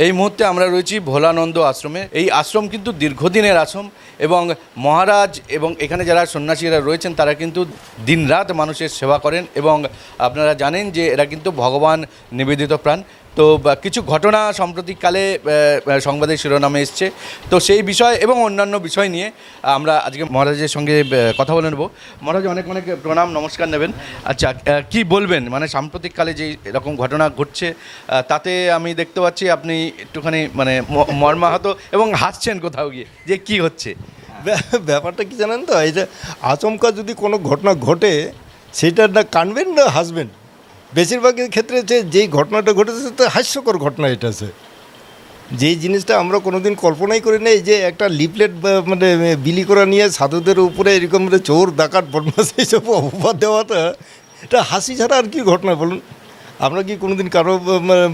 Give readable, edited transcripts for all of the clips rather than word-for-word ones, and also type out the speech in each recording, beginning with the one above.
এই মুহূর্তে আমরা রয়েছি ভোলানন্দ আশ্রমে। এই আশ্রম কিন্তু দীর্ঘদিনের আশ্রম এবং মহারাজ এবং এখানে যারা সন্ন্যাসীরা রয়েছেন তারা কিন্তু দিনরাত মানুষের সেবা করেন এবং আপনারা জানেন যে এরা কিন্তু ভগবান নিবেদিত প্রাণ। তো কিছু ঘটনা সাম্প্রতিককালে সংবাদের শিরোনামে এসছে, তো সেই বিষয় এবং অন্যান্য বিষয় নিয়ে আমরা আজকে মহারাজের সঙ্গে কথা বলে নেব। মহারাজ অনেক অনেক প্রণাম, নমস্কার নেবেন। আচ্ছা, কি বলবেন মানে সাম্প্রতিককালে যে এরকম ঘটনা ঘটছে তাতে আমি দেখতে পাচ্ছি আপনি একটুখানি মানে মর্মাহত এবং হাসছেন কোথাও গিয়ে, যে কি হচ্ছে ব্যাপারটা কি জানেন তো, এই যে আচমকা যদি কোনো ঘটনা ঘটে সেটা না কানবেন না হাসবেন। বেশিরভাগের ক্ষেত্রে যেই ঘটনাটা ঘটেছে তো হাস্যকর ঘটনা। এটা আছে যেই জিনিসটা আমরা কোনোদিন কল্পনাই করি না, এই যে একটা লিফলেট মানে বিলি করা নিয়ে সাধুদের উপরে এরকম চোর ডাকাত বদমাশ এইসব অপবাদ দেওয়াটা, এটা হাসি ছাড়া আর কি ঘটনা বলুন। আমরা কি কোনোদিন কারো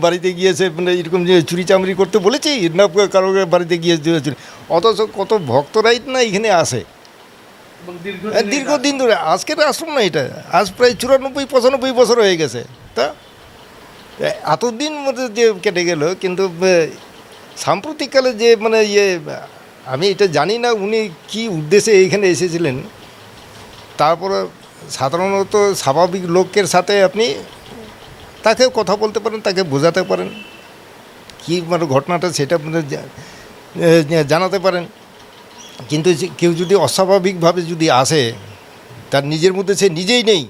বাড়িতে গিয়েছে মানে এরকম যে চুরি চামড়ি করতে বলেছি না, কারো বাড়িতে গিয়ে অথচ কত ভক্তরাই না এখানে আসে দীর্ঘদিন ধরে। আজকের আশ্রম না, এটা আজ প্রায় 94-95 বছর হয়ে গেছে। তা এতদিন মধ্যে যে কেটে গেল, কিন্তু সাম্প্রতিককালে যে মানে আমি এটা জানি না উনি কি উদ্দেশ্যে এইখানে এসেছিলেন। তারপরে সাধারণত স্বাভাবিক লোকের সাথে আপনি তাকে কথা বলতে পারেন, তাকে বোঝাতে পারেন কী মানে ঘটনাটা সেটা জানাতে পারেন। কিন্তু কেউ যদি অস্বাভাবিকভাবে যদি আসে, তার নিজের মধ্যে সে নিজেই নেই,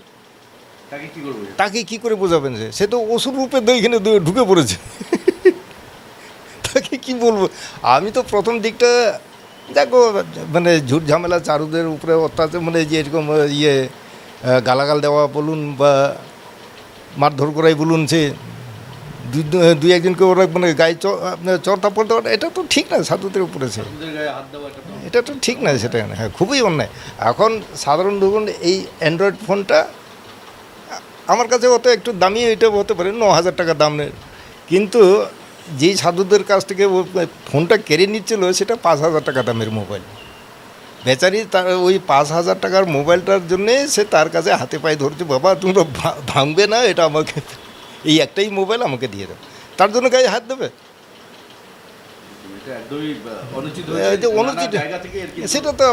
তাকে কি করে বোঝাবেন? সে তো অসুর রূপে এখানে ঢুকে পড়েছে। তাকে কি বলবো? আমি তো প্রথম দিকটা দেখো মানে ঝুট ঝামেলা চারুদের উপরে অত্যাচার মানে যে এরকম গালাগাল দেওয়া বলুন বা মারধর করাই বলুন, সে দুই একজনকে ওরা মানে গায়ে চড়তা পড়তে পারে, এটা তো ঠিক না। সাধুদের উপরে সে এটা তো ঠিক না, সেটা হ্যাঁ খুবই অন্যায়। এখন সাধারণ ধরুন এই অ্যান্ড্রয়েড ফোনটা আমার কাছে অত একটু দামি এটা হতে পারে 9,000 টাকা দামের, কিন্তু যেই সাধুদের কাছ থেকে ফোনটা কেড়ে নিচ্ছিল সেটা 5,000 টাকা দামের মোবাইল। বেচারি তার ওই 5,000 টাকার মোবাইলটার জন্যে সে তার কাছে হাতে পায়ে ধরছে, বাবা তোমরা ভাঙবে না, এটা আমাকে এই একটাই মোবাইল আমাকে দিয়ে দাও। তার জন্য গায়ে হাত দেবে? অনুচিত সেটা তো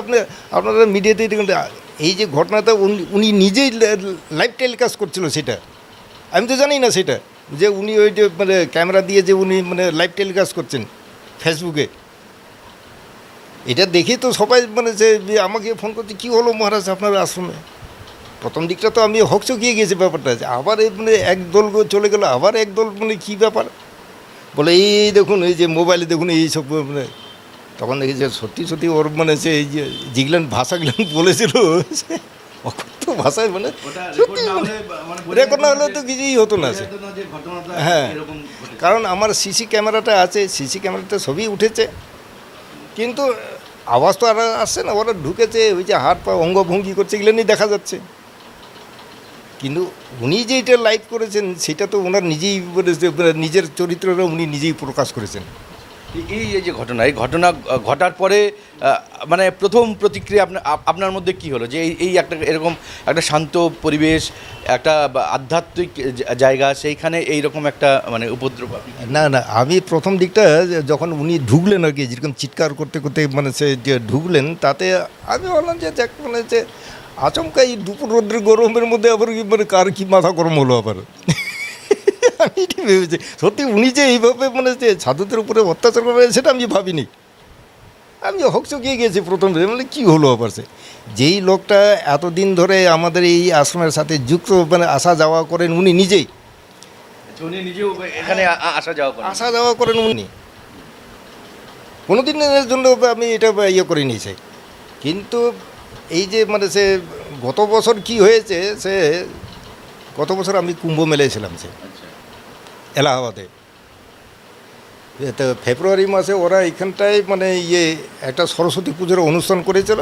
আপনারা মিডিয়াতে এই যে ঘটনাটা উনি নিজেই লাইভ টেলিকাস্ট করছিল, সেটা আমি তো জানি না সেটা, যে উনি ওই যে মানে ক্যামেরা দিয়ে যে উনি মানে লাইভ টেলিকাস্ট করছেন ফেসবুকে। এটা দেখে তো সবাই মানে যে আমাকে ফোন করছে, কী হলো মহারাজ আপনার আশ্রমে? প্রথম দিকটা তো আমি হকচকিয়ে গিয়েছি ব্যাপারটা, আবার মানে একদল চলে গেলো, আবার একদল মানে কী ব্যাপার বলে এই দেখুন এই যে মোবাইলে দেখুন এইসব মানে। তখন দেখি যে সত্যি সত্যি ওর মানে সে এই যে যেগুলো ভাষাগুলো বলেছিল অকথ্য ভাষায় মানে সত্যি রেকর্ড না হলে তো কিছুই হতো না সে। হ্যাঁ, কারণ আমার সিসি ক্যামেরাটা আছে, সিসি ক্যামেরাটা সবই উঠেছে, কিন্তু আওয়াজ তো আর আসছে না। ওরা ঢুকেছে, ওই যে হাত পা অঙ্গভঙ্গি করছে এগুলো নিয়ে দেখা যাচ্ছে, কিন্তু উনি যে এটা লাইভ করেছেন সেটা তো ওনার নিজেই নিজের চরিত্রটা উনি নিজেই প্রকাশ করেছেন। এই যে ঘটনা, এই ঘটনা ঘটার পরে মানে প্রথম প্রতিক্রিয়া আপনার মধ্যে কি হলো, যে এই একটা এরকম একটা শান্ত পরিবেশ, একটা আধ্যাত্মিক জায়গা, সেইখানে এইরকম একটা মানে উপদ্রব? না না, আমি প্রথম দিকটা যখন উনি ঢুকলেন আর কি, যেরকম চিৎকার করতে করতে মানে সে যে ঢুকলেন, তাতে আমি বললাম যে দেখ মানে যে আচমকা এই দুপুর রোদ্রের গরমের মধ্যে আবার মানে কার কি মাথা গরম হলো আবার। আমি এটি ভেবেছি সত্যি উনি যে এইভাবে মানে যে সাধুদের উপরে অত্যাচার করবে সেটা আমি ভাবিনি। আমি হকচকিয়ে গিয়েছি প্রথম মানে কী হলো আবার। সে যেই লোকটা এতদিন ধরে আমাদের এই আশ্রমের সাথে যুক্ত মানে আসা যাওয়া করেন উনি নিজেই, উনি নিজেও এখানে আসা যাওয়া করেন উনি, কোনো দিনের জন্য আমি এটা করি নিয়েছি। কিন্তু এই যে মানে সে গত বছর কি হয়েছে, সে গত বছর আমি কুম্ভ মেলায় ছিলাম সে এলাহাবাদে। তো ফেব্রুয়ারি মাসে ওরা এখানটায় মানে একটা সরস্বতী পুজোর অনুষ্ঠান করেছিল।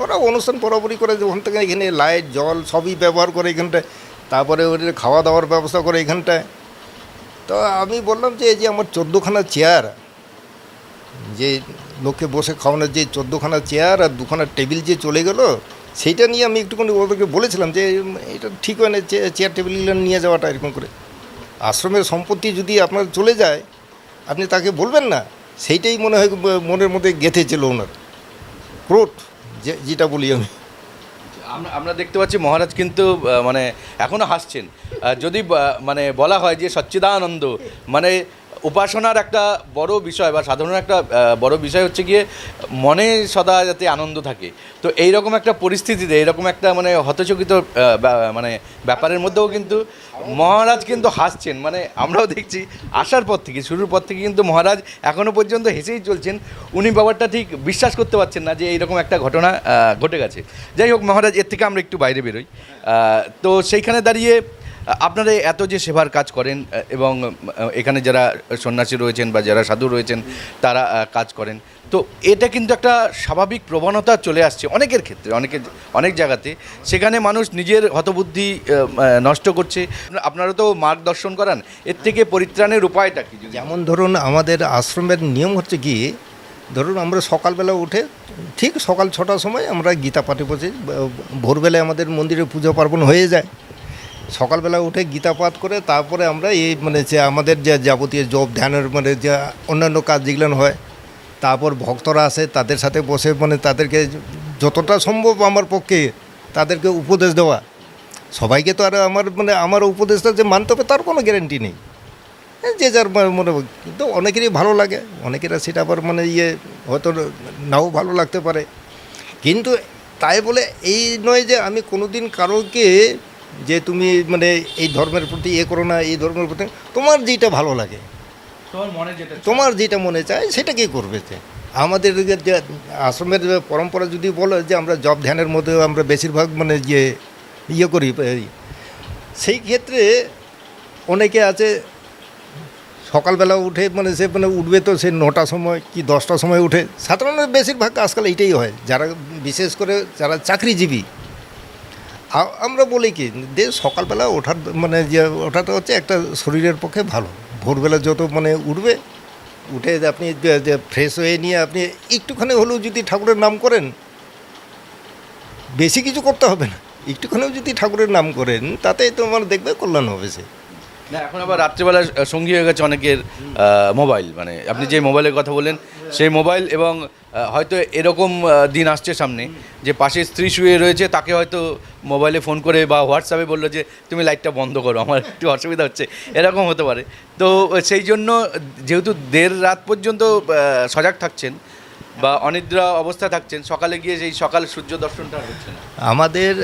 ওরা অনুষ্ঠান বরাবরই করে, ওখান থেকে এখানে লাইট জল সবই ব্যবহার করে এখানটায়, তারপরে ওদের খাওয়া দাওয়ার ব্যবস্থা করে এখানটায়। তো আমি বললাম যে এই যে আমার 14খানা চেয়ার, যে লোককে বসে খাওয়ানোর যে 14খানা চেয়ার আর 2খানা টেবিল যে চলে গেল, সেইটা নিয়ে আমি একটুখানি ওদেরকে বলেছিলাম যে এটা ঠিক হয় না চেয়ার টেবিলগুলো নিয়ে যাওয়াটা এরকম করে। আশ্রমের সম্পত্তি যদি আপনার চলে যায় আপনি তাকে বলবেন না, সেইটাই মনে হয় মনের মধ্যে গেঁথেছিল ওনার ক্রোট, যেটা বলি আমি। আমরা দেখতে পাচ্ছি মহারাজ কিন্তু মানে এখনও হাসছেন। যদি মানে বলা হয় যে সচ্চিদানন্দ মানে উপাসনার একটা বড় বিষয় বা সাধারণ একটা বড় বিষয় হচ্ছে গিয়ে মনে সদা যাতে আনন্দ থাকে। তো এইরকম একটা পরিস্থিতিতে এইরকম একটা মানে হতচকিত মানে ব্যাপারের মধ্যেও কিন্তু মহারাজ কিন্তু হাসছেন। মানে আমরাও দেখছি আসার পর থেকে, শুরুর পর থেকে কিন্তু মহারাজ এখনও পর্যন্ত হেসেই চলছেন। উনি ব্যাপারটা ঠিক বিশ্বাস করতে পারছেন না যে এইরকম একটা ঘটনা ঘটে গেছে। যাই হোক মহারাজ, এর থেকে আমরা একটু বাইরে বেরোই। তো সেইখানে দাঁড়িয়ে আপনারা এত যে সেবার কাজ করেন এবং এখানে যারা সন্ন্যাসী রয়েছেন বা যারা সাধু রয়েছেন তারা কাজ করেন, তো এটা কিন্তু একটা স্বাভাবিক প্রবণতা চলে আসছে অনেকের ক্ষেত্রে, অনেক জায়গাতে। সেখানে মানুষ নিজের হতবুদ্ধি নষ্ট করছে। আপনারা তো মার্গদর্শন করান, এর থেকে পরিত্রাণের উপায়টা কি? যেমন ধরুন আমাদের আশ্রমের নিয়ম হচ্ছে কি, ধরুন আমরা সকালবেলা উঠে ঠিক সকাল 6টার সময় আমরা গীতা পাঠে বসে, ভোরবেলায় আমাদের মন্দিরে পুজো পার্বণ হয়ে যায়। সকালবেলা উঠে গীতা পাঠ করে তারপরে আমরা এই মানে যে আমাদের যে যাবতীয় জপ ধ্যানের মানে যে অন্যান্য কাজ যেগুলো হয়, তারপর ভক্তরা আসে তাদের সাথে বসে মানে তাদেরকে যতটা সম্ভব আমার পক্ষে তাদেরকে উপদেশ দেওয়া। সবাইকে তো আর আমার উপদেশটা যে মানতে হবে তার কোনো গ্যারেন্টি নেই, যে যার মনে, কিন্তু অনেকেরই ভালো লাগে, অনেকেরা সেটা আবার মানে হয়তো নাও ভালো লাগতে পারে। কিন্তু তাই বলে এই নয় যে আমি কোনোদিন কারোকে যে তুমি মানে এই ধর্মের প্রতি করো না, এই ধর্মের প্রতি, তোমার যেটা ভালো লাগে, তোমার যেটা মনে চায় সেটাকেই করবে। আমাদের যে আশ্রমের পরম্পরা যদি বলে যে আমরা জপ ধ্যানের মধ্যে আমরা বেশিরভাগ মানে করি, সেই ক্ষেত্রে অনেকে আছে সকালবেলা উঠে মানে সে মানে উঠবে তো সে 9টার সময় কি 10টার সময় উঠে। সাধারণত বেশিরভাগ আজকাল এইটাই হয়, যারা বিশেষ করে যারা চাকরিজীবী। আমরা বলি কি যে সকালবেলা ওঠার মানে ওঠাটা হচ্ছে একটা শরীরের পক্ষে ভালো। ভোরবেলা যত মানে উঠবে, উঠে আপনি ফ্রেশ হয়ে নিয়ে আপনি একটুখানি হলেও যদি ঠাকুরের নাম করেন, বেশি কিছু করতে হবে না, একটুখানিও যদি ঠাকুরের নাম করেন তাতে তোমার দেখবে কল্যাণ হবে। সে না, এখন আবার রাত্রেবেলা সঙ্গী হয়ে গেছে অনেকের মোবাইল। মানে আপনি যে মোবাইলের কথা বললেন সেই মোবাইল, এবং হয়তো এরকম দিন আসছে সামনে যে পাশে স্ত্রী শুয়ে রয়েছে, তাকে হয়তো মোবাইলে ফোন করে বা হোয়াটসঅ্যাপে বললো যে তুমি লাইটটা বন্ধ করো, আমার একটু অসুবিধা হচ্ছে, এরকম হতে পারে। তো সেই জন্য যেহেতু দেড় রাত পর্যন্ত সজাগ থাকছেন বা অনিদ্রা অবস্থায় থাকছেন, সকালে গিয়ে সেই সকাল সূর্য দর্শনটা হচ্ছে না। আমাদের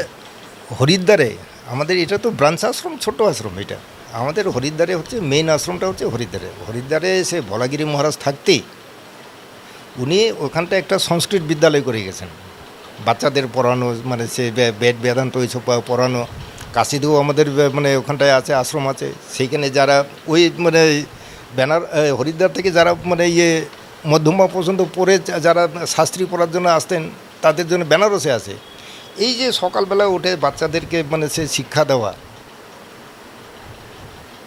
হরিদ্বারে, আমাদের এটা তো ব্রাঞ্চ আশ্রম, ছোট আশ্রম এটা। আমাদের হরিদ্বারে হচ্ছে মেইন আশ্রমটা হচ্ছে হরিদ্বারে সে ভোলাগিরি মহারাজ থাকতেই উনি ওখানটা একটা সংস্কৃত বিদ্যালয় করে গেছেন, বাচ্চাদের পড়ানো, মানে সে বেদ বেদান্ত এইসব পড়ানো। কাশিতেও আমাদের মানে ওখানটায় আছে, আশ্রম আছে। সেইখানে যারা ওই মানে হরিদ্বার থেকে যারা মানে মধ্যমা পর্যন্ত পড়ে যারা শাস্ত্রী পড়ার জন্য আসতেন, তাদের জন্য বেনারসে আছে। এই যে সকালবেলা উঠে বাচ্চাদেরকে মানে সে শিক্ষা দেওয়া,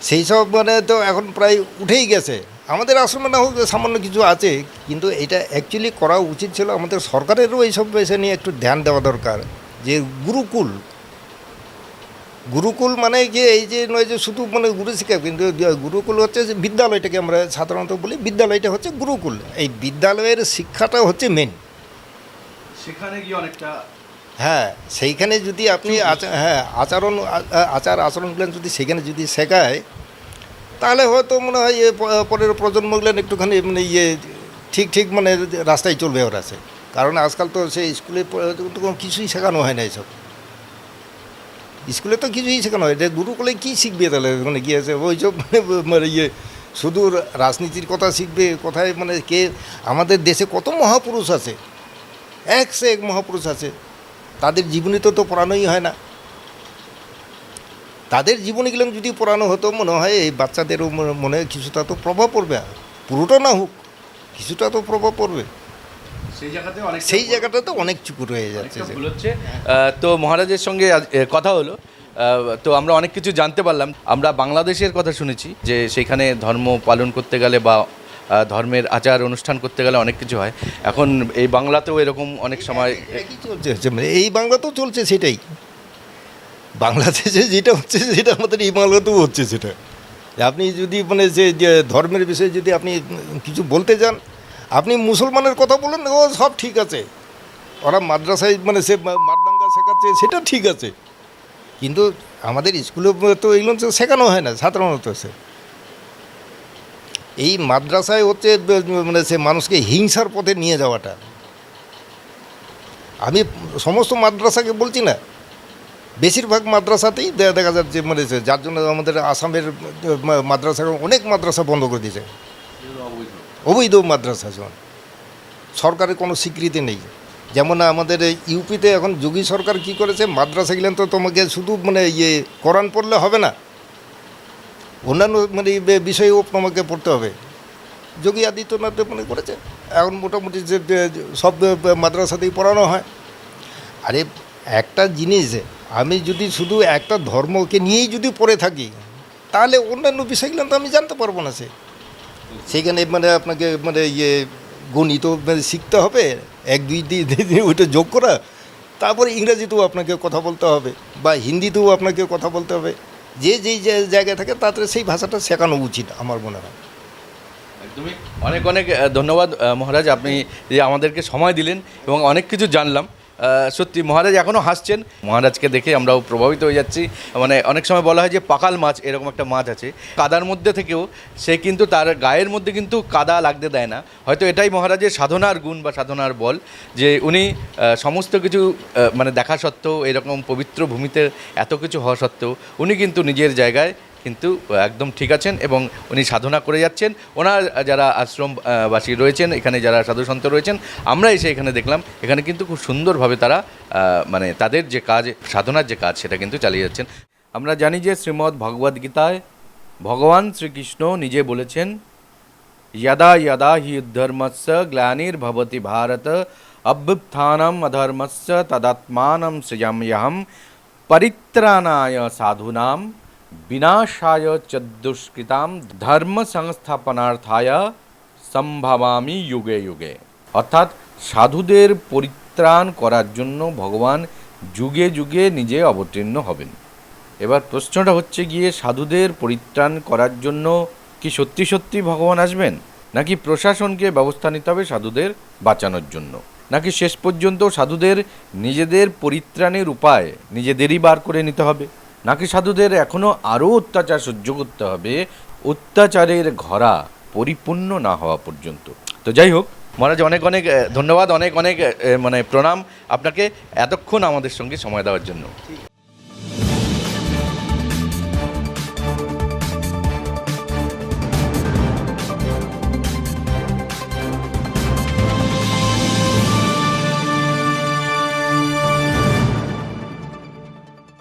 সেই সব মানে তো এখন প্রায় উঠেই গেছে। আমাদের আশ্রমে না হোক সামান্য কিছু আছে, কিন্তু এটা অ্যাকচুয়ালি করা উচিত ছিল। আমাদের সরকারেরও এইসব বিষয় নিয়ে একটু ধ্যান দেওয়া দরকার। যে গুরুকুল মানে যে এই যে নয় যে শুধু মানে গুরু শিক্ষা, কিন্তু গুরুকুল হচ্ছে যে বিদ্যালয়টাকে আমরা সাধারণত বলি, বিদ্যালয়টা হচ্ছে গুরুকুল। এই বিদ্যালয়ের শিক্ষাটা হচ্ছে মেন। সেখানে গিয়ে অনেকটা, হ্যাঁ, সেইখানে যদি আপনি আচার আচরণগুলো যদি সেখানে যদি শেখায়, তাহলে হয়তো মনে হয় পরের প্রজন্মগুলো একটুখানি মানে ঠিক মানে রাস্তায় চলবে ওরা। আছে কারণ আজকাল তো সেই স্কুলে তো কোনো কিছুই শেখানো হয় না। এইসব স্কুলে তো কিছুই শেখানো হয়, গুরুকুলে কী শিখবে তাহলে ওখানে গিয়েছে? ওই সব মানে শুধু রাজনীতির কথা শিখবে। কোথায় মানে আমাদের দেশে কত মহাপুরুষ আছে, এক সে এক মহাপুরুষ আছে, তাদের জীবনী তো পড়ানোই হয় না। তাদের জীবনীগুলো যদি পড়ানো হতো, মনে হয় এই বাচ্চাদেরও মনে কিছুটা তো প্রভাব পড়বে, পুরোটা না হোক কিছুটা তো প্রভাব পড়বে। সেই জায়গাটাতে অনেক চুপ রয়ে যাচ্ছে। তো মহারাজের সঙ্গে কথা হলো, তো আমরা অনেক কিছু জানতে পারলাম। আমরা বাংলাদেশের কথা শুনেছি যে সেখানে ধর্ম পালন করতে গেলে বা ধর্মের আচার অনুষ্ঠান করতে গেলে অনেক কিছু হয়। এখন এই বাংলাতেও এরকম অনেক সময় চলছে, এই বাংলাতেও চলছে সেটাই। বাংলাদেশে যেটা হচ্ছে সেটা আমাদের এই বাংলাতেও হচ্ছে সেটা। আপনি যদি মানে যে ধর্মের বিষয়ে যদি আপনি কিছু বলতে যান, আপনি মুসলমানের কথা বলেন, ও সব ঠিক আছে, ওরা মাদ্রাসায় মানে সে মারদাঙ্গা শেখাচ্ছে, সেটা ঠিক আছে, কিন্তু আমাদের স্কুলে তো এগুলো তো শেখানো হয় না সাধারণত। সে এই মাদ্রাসায় হচ্ছে মানে সে মানুষকে হিংসার পথে নিয়ে যাওয়াটা। আমি সমস্ত মাদ্রাসাকে বলছি না, বেশিরভাগ মাদ্রাসাতেই দেখা যাচ্ছে মানে যার জন্য আমাদের আসামের মাদ্রাসা অনেক মাদ্রাসা বন্ধ করে দিয়েছে, অবৈধ মাদ্রাসা। যেমন সরকারের কোনো স্বীকৃতি নেই, যেমন আমাদের ইউপিতে এখন যোগী সরকার কি করেছে, মাদ্রাসা গেলেন তো তোমাকে শুধু মানে কোরআন পড়লে হবে না, অন্যান্য মানে বিষয়েও তোমাকে পড়তে হবে। যোগী আদিত্যনাথ মনে করেছে এখন মোটামুটি যে সব মাদ্রাসাতেই পড়ানো হয়। আরে একটা জিনিস, আমি যদি শুধু একটা ধর্মকে নিয়েই যদি পড়ে থাকি, তাহলে অন্যান্য বিষয়গুলো তো আমি জানতে পারবো না। সেইখানে মানে আপনাকে মানে গণিত মানে শিখতে হবে, 1 2 3 ওইটা যোগ করা, তারপরে ইংরাজিতেও আপনাকে কথা বলতে হবে বা হিন্দিতেও আপনাকে কথা বলতে হবে। যে যেই জায়গায় থাকে তাতে সেই ভাষাটা শেখানো উচিত আমার মনে হয়। একদমই। অনেক অনেক ধন্যবাদ মহারাজ, আপনি যে আমাদেরকে সময় দিলেন এবং অনেক কিছু জানলাম। সত্যি মহারাজ এখনও হাসছেন, মহারাজকে দেখে আমরাও প্রভাবিত হয়ে যাচ্ছি। মানে অনেক সময় বলা হয় যে পাকাল মাছ, এরকম একটা মাছ আছে কাদার মধ্যে থেকেও, সে কিন্তু তার গায়ের মধ্যে কিন্তু কাদা লাগতে দেয় না। হয়তো এটাই মহারাজের সাধনার গুণ বা সাধনার বল, যে উনি সমস্ত কিছু মানে দেখা সত্ত্বেও, এরকম পবিত্র ভূমিতে এত কিছু হওয়া সত্ত্বেও উনি কিন্তু নিজের জায়গায় কিন্তু একদম ঠিক আছেন এবং উনি সাধনা করে যাচ্ছেন। ওনার যারা আশ্রমবাসী রয়েছেন, এখানে যারা সাধুসন্ত রয়েছেন, আমরা এসে এখানে দেখলাম, এখানে কিন্তু খুব সুন্দরভাবে তারা মানে তাদের যে কাজ, সাধনার যে কাজ, সেটা কিন্তু চালিয়ে যাচ্ছেন। আমরা জানি যে শ্রীমদ্ ভগবদ্ গীতায় ভগবান শ্রীকৃষ্ণ নিজে বলেছেন, यदा यदा हि धर्मस्य ग्लानिर्भवति भारत अभ्युत्थानम् अधर्मस्य तदात्मानं सृजाम्यहं परित्राणाय साधूनां विनाशाय च दुष्कृतां धर्म সংস্থাপনার্থায় সম্ভবামি যুগে যুগে। অর্থাৎ সাধুদের পরিত্রাণ করার জন্য ভগবান যুগে যুগে নিজে অবতীর্ণ হবেন। এবার প্রশ্নটা হচ্ছে গিয়ে, সাধুদের পরিত্রাণ করার জন্য কি সত্যি সত্যি ভগবান আসবেন, নাকি প্রশাসনকে ব্যবস্থা নিতে হবে সাধুদের বাঁচানোর জন্য, নাকি শেষ পর্যন্ত সাধুদের নিজেদের পরিত্রাণের উপায় নিজেদেরই বার করে নিতে হবে, নাকি সাধুদের এখনও আরও অত্যাচার সহ্য করতে হবে অত্যাচারের ঘরা পরিপূর্ণ না হওয়া পর্যন্ত। তো যাই হোক মহারাজ, অনেক অনেক ধন্যবাদ, অনেক অনেক মানে প্রণাম আপনাকে এতক্ষণ আমাদের সঙ্গে সময় দেওয়ার জন্য।